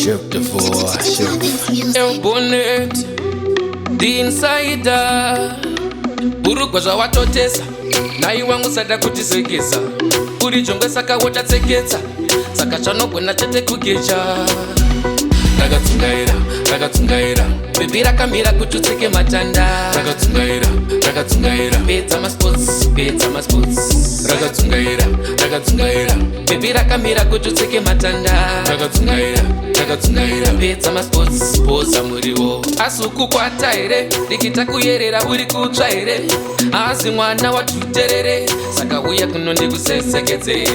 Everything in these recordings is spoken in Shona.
Shift the four, shift. El Bonnet, the insider. Urugwa watotesa, na iwangu sada kutisekesa. Uri jonga saka wotatseketsa, saka chanogona chete kugecha. Rakadzungaira, Rakadzungaira, baby rakamira kututseke matanda. Rakadzungaira, Rakadzungaira, bedza masports, bedza masports. Rakadzungaira, Rakadzungaira, baby rakamira kututseke matanda. Rakadzungaira, Rakadzungaira, bedza masports, poza muriwo. Asuku kwata ere, dikita kuyerera uri kutsva ere. Asi mwana watuterere, saka uya kunondi kuseseketse.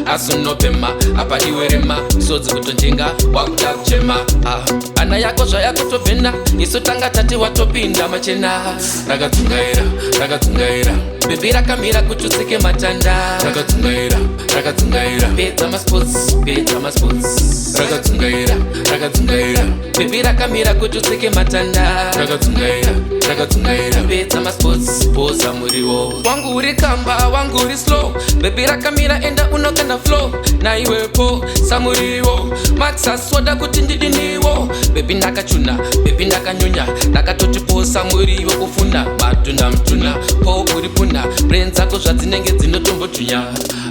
Asunopema, apa iwerema, sodzi kutonjenga, wakuda kuchema. Ana yako zvayakutobvenda, isu tanga tati watopinda machena. Rakadzungaira, Rakadzungaira, baby rakamira kututseke matanda. Rakadzungaira, Rakadzungaira, bedza masports, bedza masports. Rakadzungaira, Rakadzungaira, baby rakamira kututseke matanda. Rakadzungaira, Rakadzungaira, bedza masports, poza muriwo. Wangu uri kamba, wangu uri slow, baby rakamira enda unokanda flow. Na iwepo, samuriwo, matsa soda kuti ndidiniwo. Baby ndakachuna, baby ndakanyunya, ndakatoti posa muriwo kufuna. Matuna mtuna, po uri puna, brain dzako zvadzinenge dzinotombotunya.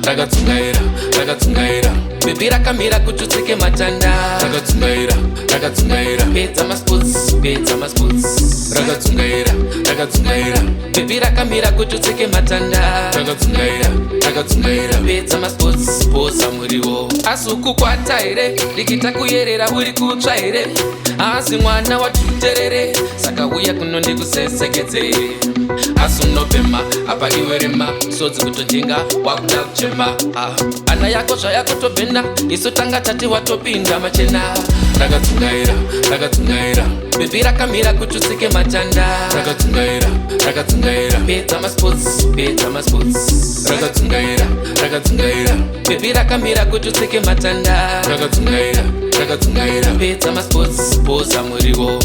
Rakadzungaira, Rakadzungaira, baby rakamira kututseke matanda. Rakadzungaira, Rakadzungaira, bedza masports, bedza masports. Rakadzungaira, Rakadzungaira, baby rakamira kututseke matanda. Rakadzungaira, Rakadzungaira, bedza masports, poza muriwo. Asuku kwata ere, dikita kuyerera uri kutsva ere. Asi mwana watuterere, saka uya kunondi kuseseketse. Asunopema, apa iwerema, sodzi kutonjenga, wakuda kuchema. Ana yako zvayakutobvenda, isu tanga tati watopinda machena. Rakadzungaira, Rakadzungaira, baby rakamira kututseke matanda. Rakadzungaira, Rakadzungaira, bedza masports, bedza masports. Rakadzungaira, Rakadzungaira, baby rakamira kututseke matanda. Rakadzungaira, Rakadzungaira, bedza masports, poza muriwo.